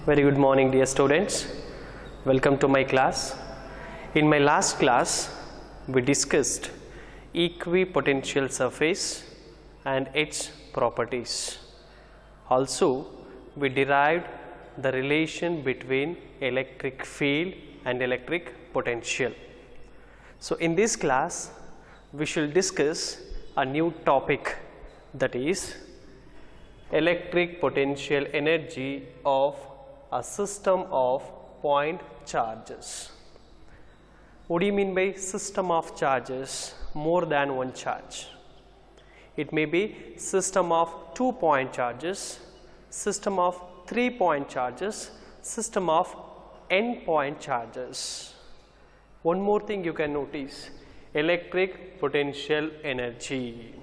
Very good morning, dear students. Welcome to my class. In my last class, we discussed equipotential surface and its properties. Also, we derived the relation between electric field and electric potential. So, in this class, we shall discuss a new topic, that is electric potential energy of a system of point charges. What do you mean by system of charges? More than one charge. It may be system of 2-point charges, system of 3-point charges, system of n-point charges. One more thing you can notice, electric potential energy.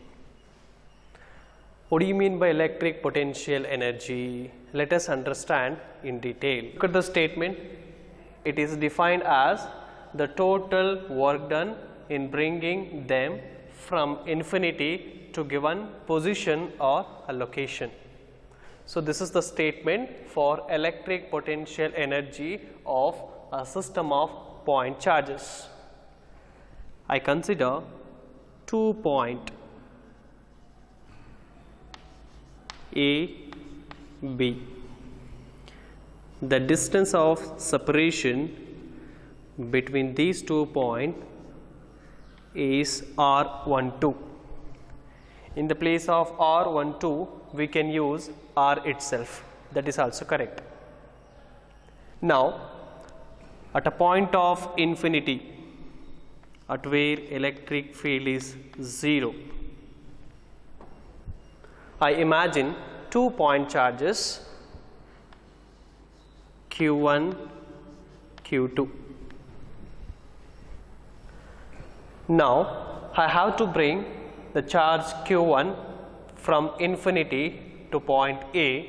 What do you mean by electric potential energy? Let us understand in detail. Look at the statement. It is defined as the total work done in bringing them from infinity to given position or a location. So, this is the statement for electric potential energy of a system of point charges. I consider 2-point A, B. The distance of separation between these 2 points is R12. In the place of R12, we can use R itself. That is also correct. Now, at a point of infinity, at where electric field is 0, I imagine 2-point charges Q1, Q2. Now, I have to bring the charge Q1 from infinity to point A.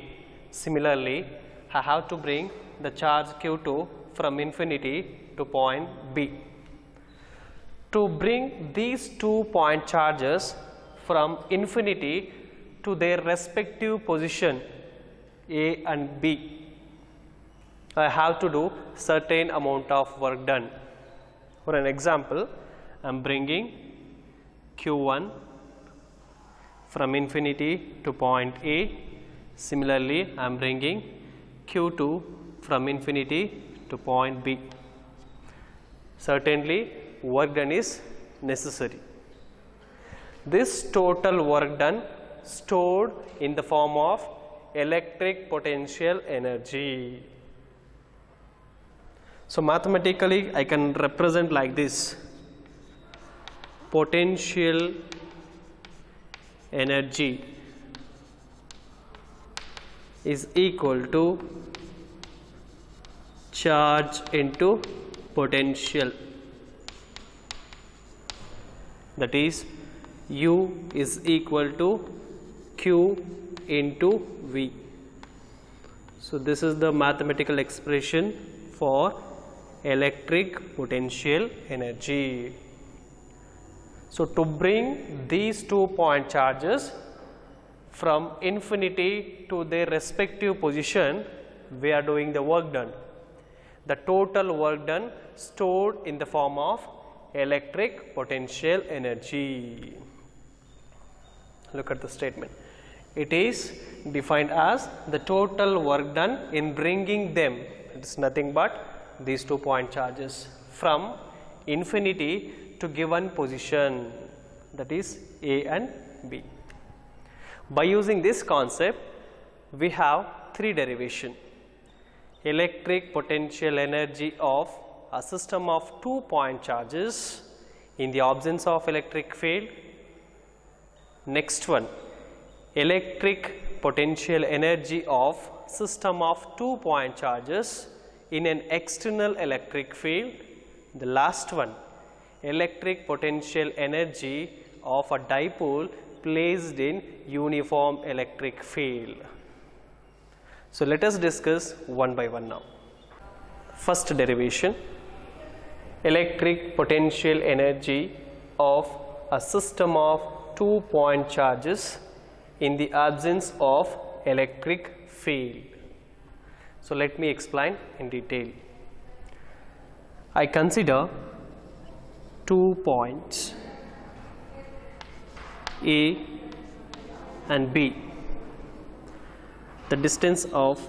Similarly, I have to bring the charge Q2 from infinity to point B. To bring these 2-point charges from infinity to their respective position A and B, I have to do certain amount of work done. For an example, I am bringing Q1 from infinity to point A. Similarly, I am bringing Q2 from infinity to point B. Certainly, work done is necessary. This total work done stored in the form of electric potential energy. So, mathematically I can represent like this: potential energy is equal to charge into potential, that is U is equal to Q into V. So, this is the mathematical expression for electric potential energy. So, to bring these 2-point charges from infinity to their respective position, we are doing the work done. The total work done stored in the form of electric potential energy. Look at the statement. It is defined as the total work done in bringing them, it is nothing but these 2-point charges, from infinity to given position, that is A and B. By using this concept, we have 3 derivations: electric potential energy of a system of 2-point charges in the absence of electric field. Next one, electric potential energy of system of 2-point charges in an external electric field. The last one, electric potential energy of a dipole placed in uniform electric field. So, let us discuss one by one now. First derivation, electric potential energy of a system of 2-point charges in the absence of electric field. So let me explain in detail. I consider 2 points A and B. The distance of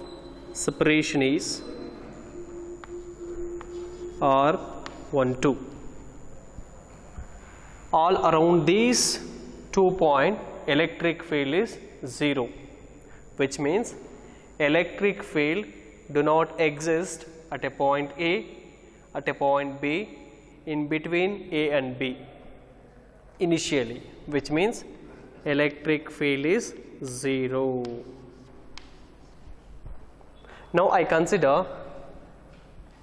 separation is R12. All around these 2 points electric field is 0, which means electric field do not exist at a point A, at a point B, in between A and B initially, which means electric field is 0. Now I consider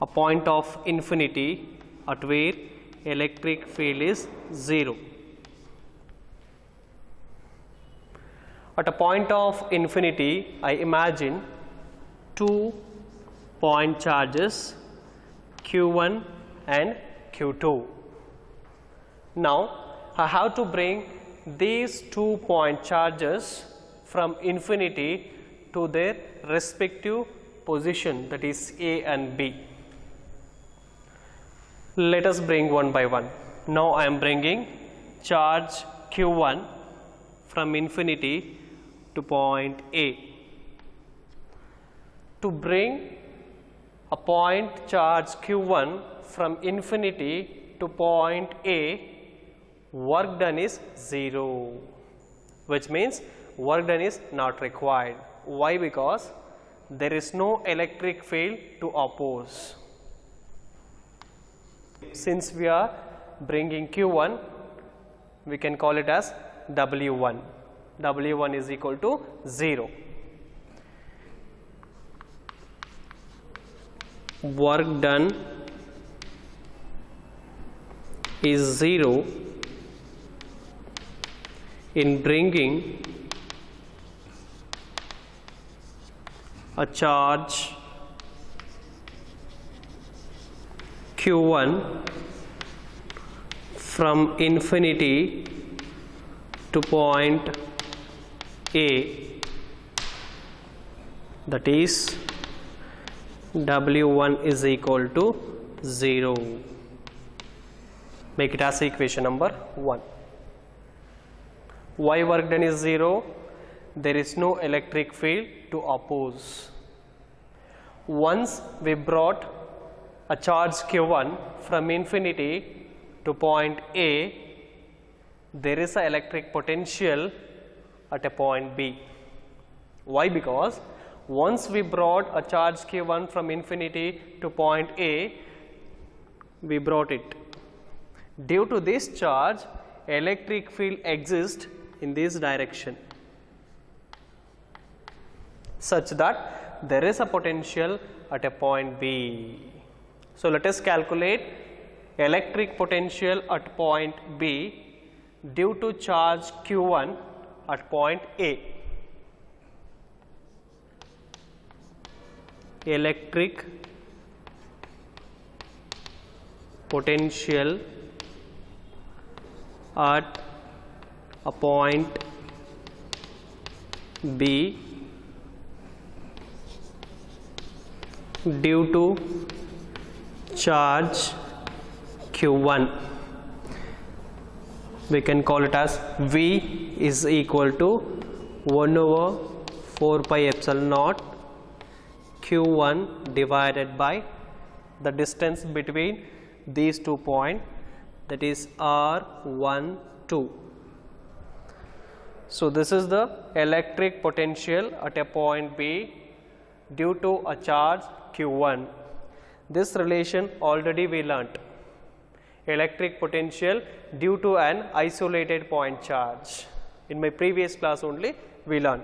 a point of infinity at where electric field is 0. At a point of infinity, I imagine 2 point charges Q1 and Q2. Now I have to bring these 2 point charges from infinity to their respective position, that is A and B. Let us bring one by one. Now I am bringing charge Q1 from infinity to point A. To bring a point charge Q1 from infinity to point A, work done is 0, which means work done is not required. Why? Because there is no electric field to oppose. Since we are bringing Q1, we can call it as W1. W1 is equal to 0. Work done is 0 in bringing a charge Q1 from infinity to point A, that is W1 is equal to 0. Make it as equation number 1. Why work done is 0? There is no electric field to oppose. Once we brought a charge Q1 from infinity to point A, there is an electric potential at a point B. Why? Because once we brought a charge Q1 from infinity to point A, we brought it. Due to this charge, electric field exists in this direction, such that there is a potential at a point B. So let us calculate electric potential at point B due to charge Q1 at point A. Electric potential at a point B due to charge Q1. We can call it as V is equal to 1 over 4 pi epsilon naught Q1 divided by the distance between these 2 points, that is R1, 2. So this is the electric potential at a point B due to a charge Q1. This relation already we learnt. Electric potential due to an isolated point charge. In my previous class only we learned.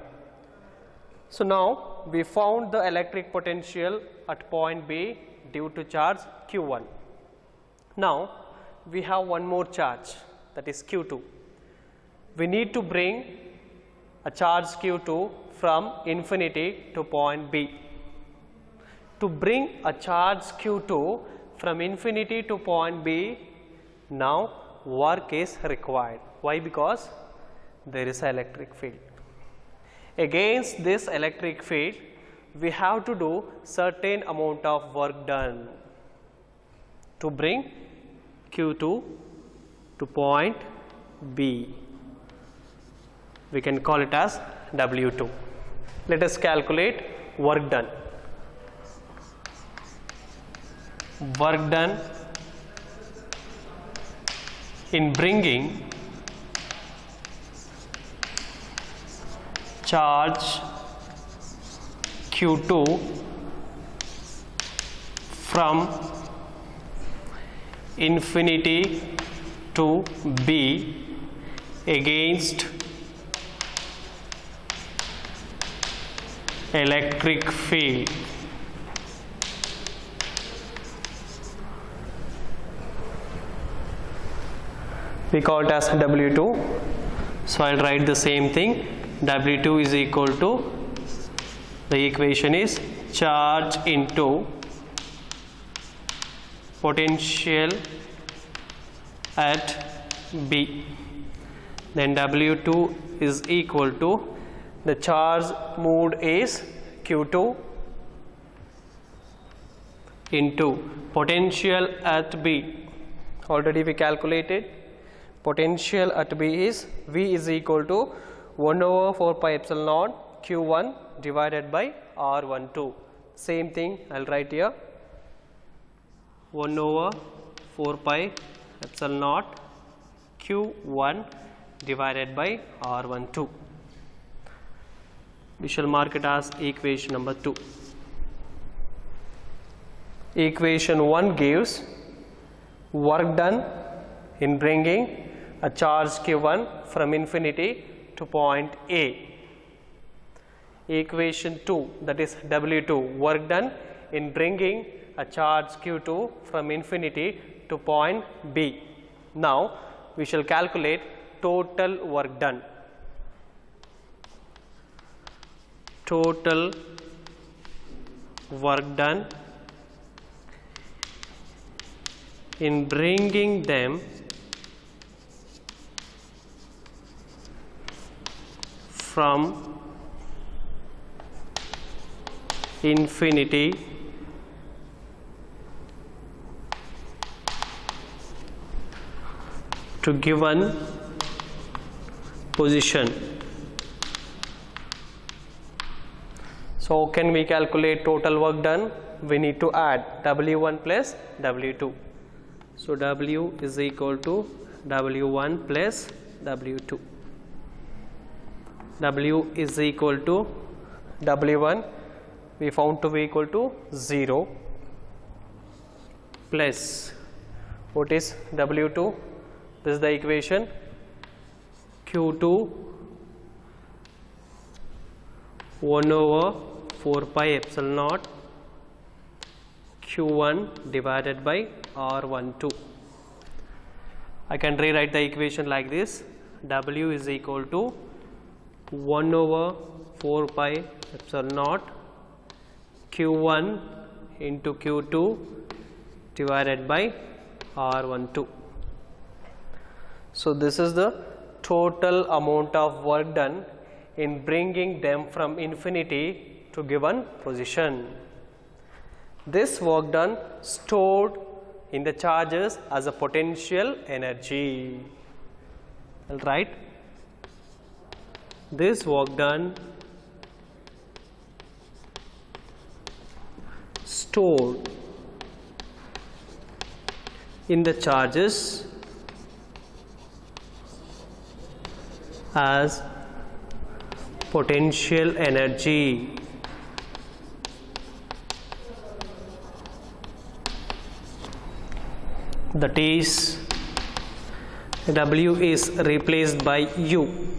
So now we found the electric potential at point B due to charge Q1. Now we have one more charge, that is Q2. We need to bring a charge Q2 from infinity to point B. To bring a charge Q2 from infinity to point B, now work is required. Why? Because there is an electric field. Against this electric field, we have to do certain amount of work done to bring Q2 to point B. We can call it as W2. Let us calculate work done. Work done in bringing charge Q2 from infinity to B against electric field. We call it as W2. So I'll write the same thing. W2 is equal to, the equation is charge into potential at B. Then W2 is equal to, the charge moved is Q2 into potential at B. Already we calculated. Potential at B is V is equal to 1 over 4 pi epsilon naught Q1 divided by R12. Same thing I'll write here. 1 over 4 pi epsilon naught Q1 divided by R12. We shall mark it as equation number 2. Equation 1 gives work done in bringing a charge Q1 from infinity to point A. Equation 2, that is W2, work done in bringing a charge Q2 from infinity to point B. Now we shall calculate total work done. Total work done in bringing them from infinity to given position. So can we calculate total work done? We need to add W1 plus W2. So W is equal to W1 plus W2. W is equal to W1, we found to be equal to 0 plus, what is W2? This is the equation, Q2 1 over 4 pi epsilon naught Q1 divided by R12. I can rewrite the equation like this. W is equal to 1 over 4 pi epsilon naught Q1 into Q2 divided by R12. So this is the total amount of work done in bringing them from infinity to given position. This work done stored in the charges as a potential energy. All right. This work done stored in the charges as potential energy. That is, W is replaced by U.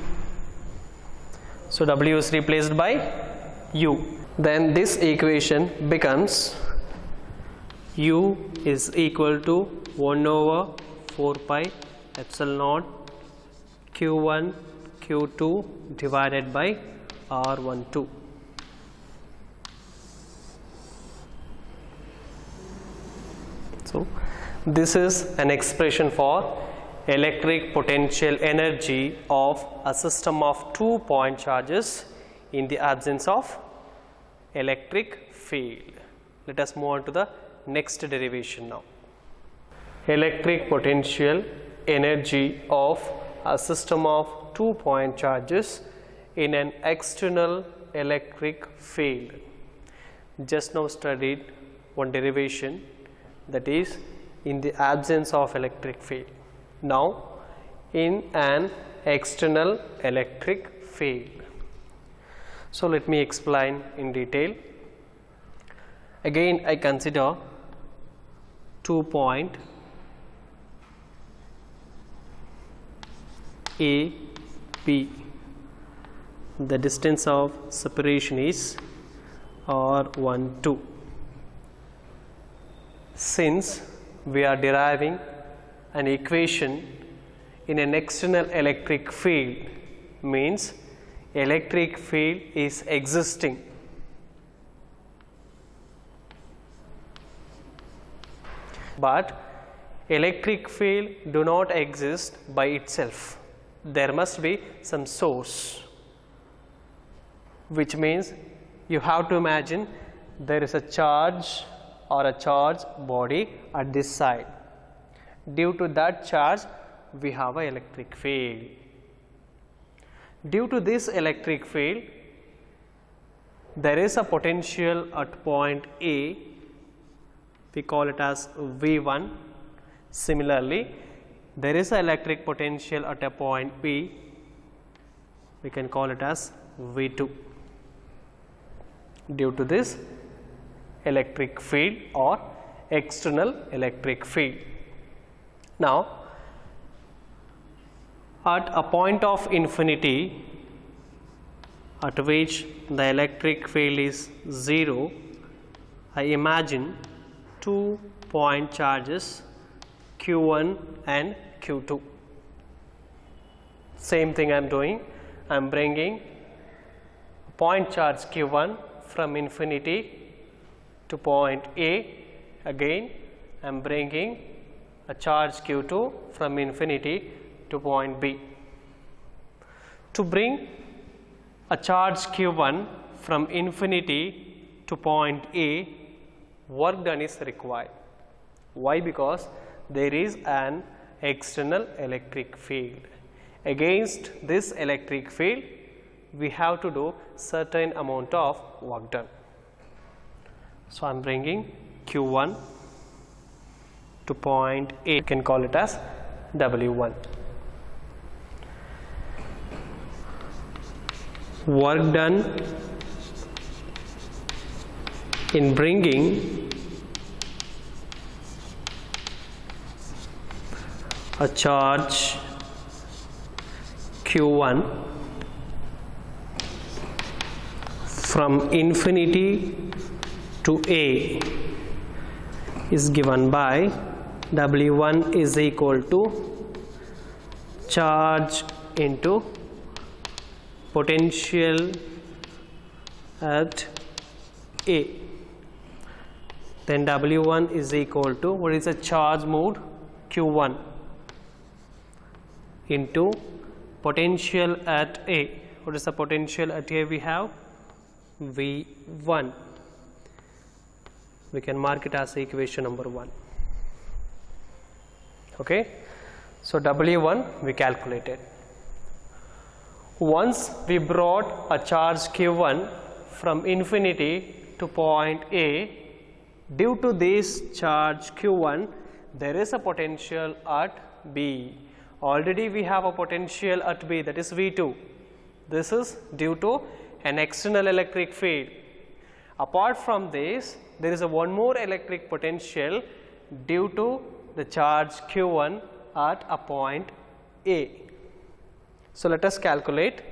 So W is replaced by U. Then this equation becomes U is equal to 1 over 4 pi epsilon naught Q1 Q2 divided by R12. So this is an expression for electric potential energy of a system of 2-point charges in the absence of electric field. Let us move on to the next derivation now. Electric potential energy of a system of 2-point charges in an external electric field. Just now studied one derivation, that is in the absence of electric field. Now in an external electric field. So let me explain in detail. Again I consider 2-point A, B. The distance of separation is R1, 2. Since we are deriving an equation in an external electric field, means electric field is existing. But electric field do not exist by itself. There must be some source, which means you have to imagine there is a charge or a charge body at this side. Due to that charge, we have an electric field. Due to this electric field, there is a potential at point A. We call it as V1. Similarly, there is an electric potential at a point B. We can call it as V2. Due to this electric field or external electric field. Now, at a point of infinity at which the electric field is 0, I imagine 2-point charges Q1 and Q2. Same thing I am doing. I am bringing a point charge Q1 from infinity to point A. Again I am bringing a charge Q2 from infinity to point B. To bring a charge Q1 from infinity to point A, work done is required. Why? Because there is an external electric field. Against this electric field, we have to do certain amount of work done. So I am bringing Q1 to point A. You can call it as W1. Work done in bringing a charge Q1 from infinity to A is given by W1 is equal to charge into potential at A. Then W1 is equal to, what is the charge moved? Q1 into potential at A. What is the potential at A we have? V1. We can mark it as equation number 1. Okay. So W1 we calculated. Once we brought a charge Q1 from infinity to point A, due to this charge Q1, there is a potential at B. Already we have a potential at B, that is V2. This is due to an external electric field. Apart from this, there is a one more electric potential due to the charge Q1 at a point A. So let us calculate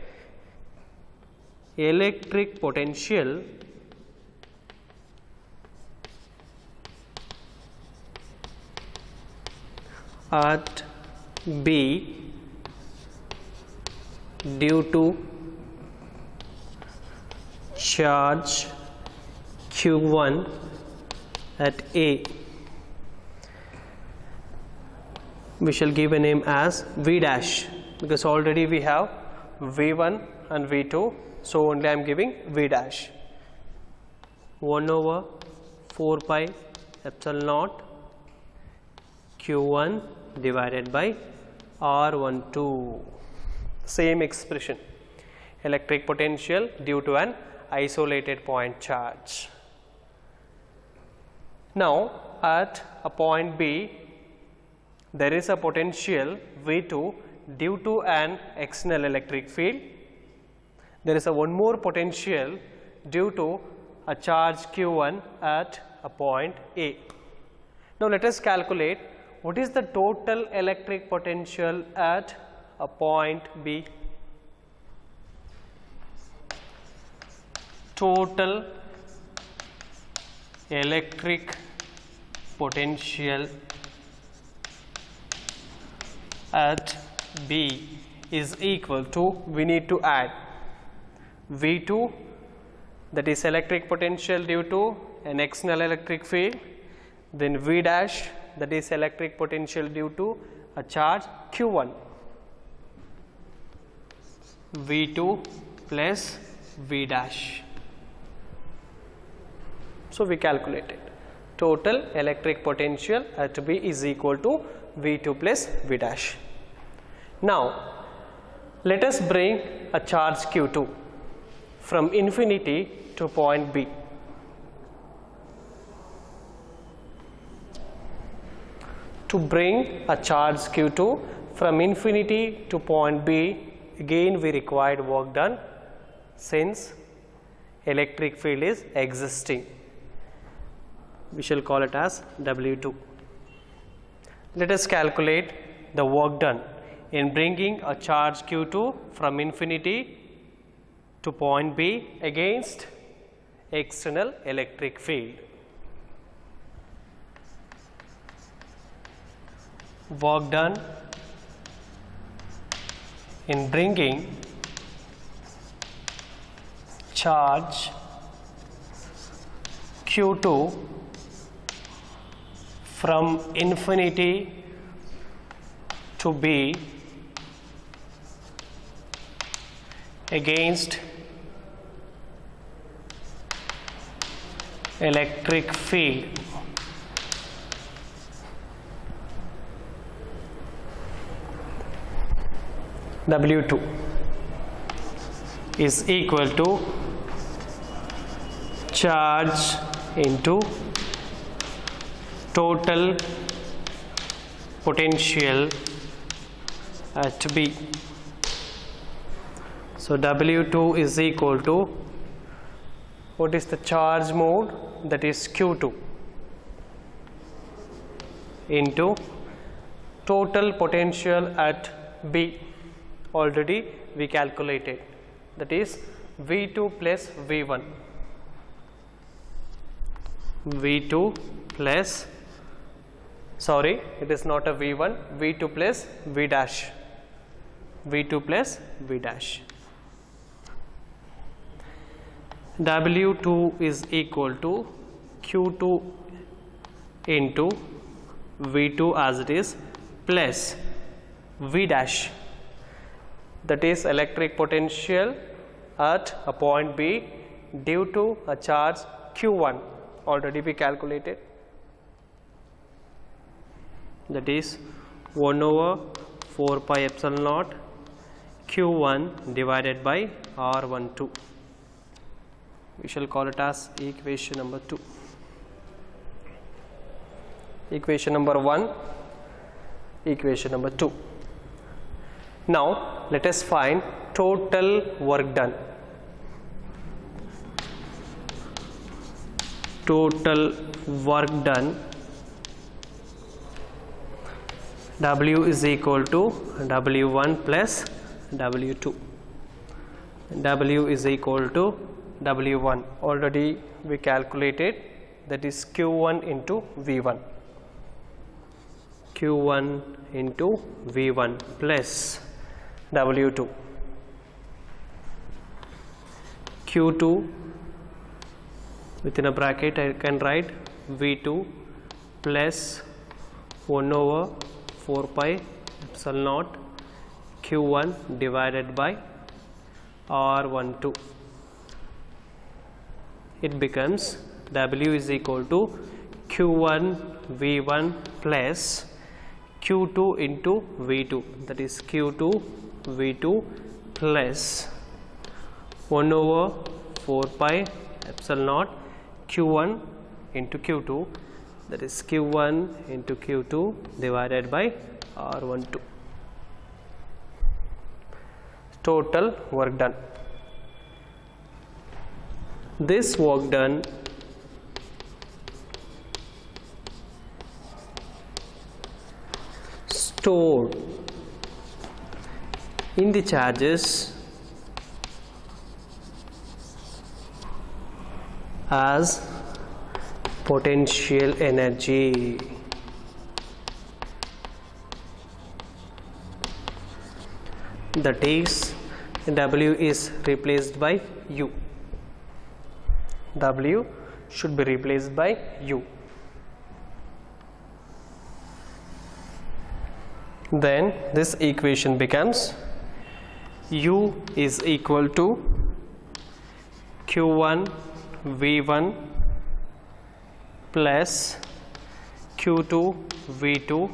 electric potential at B due to charge Q1 at A. we shall give a name as V dash, because already we have V1 and V2, so only I am giving V dash. 1 over 4 pi epsilon naught Q1 divided by R12. Same expression, electric potential due to an isolated point charge. Now at a point B, there is a potential V2 due to an external electric field. There is one more potential due to a charge Q1 at a point A. Now let us calculate what is the total electric potential at a point B. Total electric potential at B is equal to, we need to add V2, that is electric potential due to an external electric field, then V dash, that is electric potential due to a charge Q1, V2 plus V dash. So we calculated total electric potential at B is equal to V2 plus V dash. Now let us bring a charge Q2 from infinity to point B. To bring a charge Q2 from infinity to point B, again we required work done since electric field is existing. We shall call it as W2. Let us calculate the work done in bringing a charge Q2 from infinity to point B against external electric field. Work done in bringing charge Q2 from infinity to B against electric field. W2 is equal to charge into total potential at B. So W2 is equal to, what is the charge mode, that is Q2, into total potential at B. Already we calculated, that is V2 plus V1. V2 plus, sorry, it is not a V1, V2 plus V dash. V2 plus V dash. W2 is equal to Q2 into V2 as it is plus V dash, that is electric potential at a point B due to a charge Q1, already we calculated, that is 1 over 4 pi epsilon naught Q1 divided by R12. We shall call it as equation number 2. Equation number 1, equation number 2. Now let us find total work done. Total work done, W is equal to W1 plus W2. W is equal to W1, already we calculated, that is Q1 into V1. Q1 into V1 plus W2. Q2 within a bracket I can write V2 plus 1 over 4 pi epsilon naught q1 divided by r12. It becomes W is equal to q1 v1 plus q2 into v2, that is q2 v2 plus 1 over 4 pi epsilon naught q1 into q2, that is q1 into q2 divided by r12. Total work done. This work done stored in the charges as potential energy. That is, W is replaced by U. W should be replaced by U. Then this equation becomes U is equal to Q1 V1 plus Q2 V2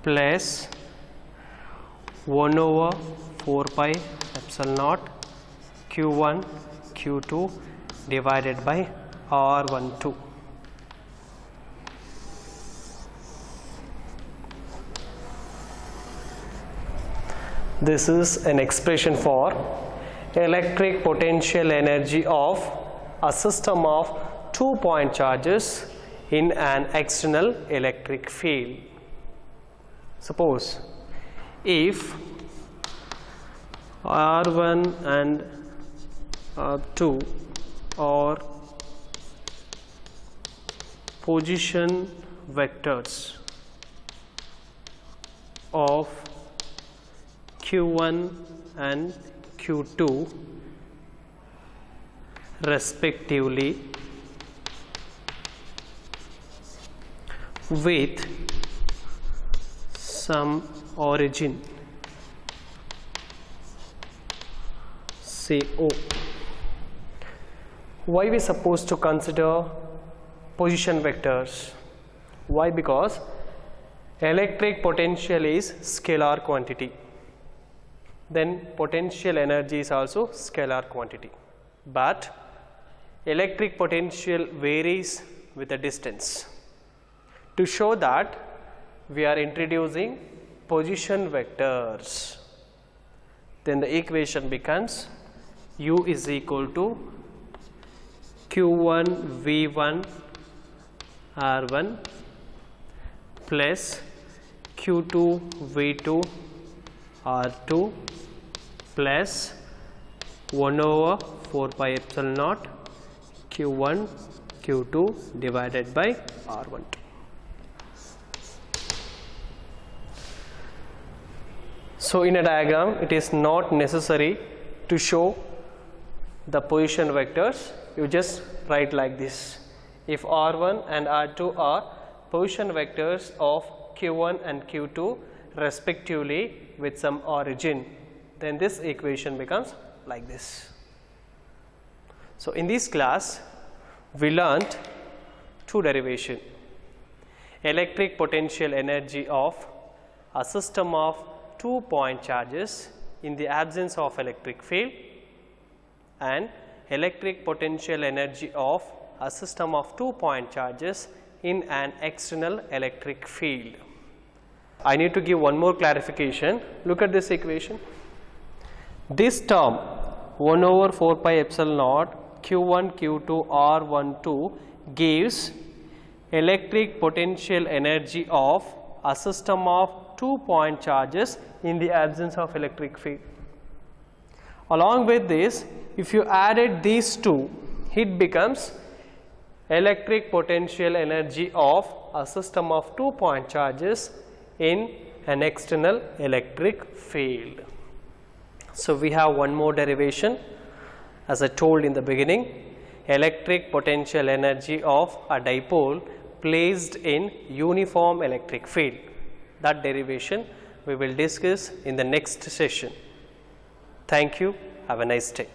plus 1 over 4 pi epsilon naught Q1 Q2 divided by R12. This is an expression for electric potential energy of a system of 2-point charges in an external electric field. Suppose if R1 and R2 are position vectors of Q1 and Q2 respectively with some origin, say O. Why we supposed to consider position vectors? Why? Because electric potential is scalar quantity, then potential energy is also scalar quantity, but electric potential varies with the distance. To show that, we are introducing position vectors. Then the equation becomes U is equal to Q1 V1 R1 plus Q2 V2 R2 plus 1 over 4 pi epsilon naught Q1 Q2 divided by R12. So in a diagram, it is not necessary to show the position vectors. You just write like this. If R1 and R2 are position vectors of Q1 and Q2 respectively with some origin, then this equation becomes like this. So in this class, we learnt two derivations: electric potential energy of a system of 2-point charges in the absence of electric field, and electric potential energy of a system of 2-point charges in an external electric field. I need to give one more clarification. Look at this equation. This term 1 over 4 pi epsilon naught Q1 Q2 R12 gives electric potential energy of a system of 2-point charges in the absence of electric field. Along with this, if you added these two, it becomes electric potential energy of a system of 2-point charges in an external electric field. So we have one more derivation. As I told in the beginning, electric potential energy of a dipole placed in uniform electric field. that derivation we will discuss in the next session. Thank you. Have a nice day.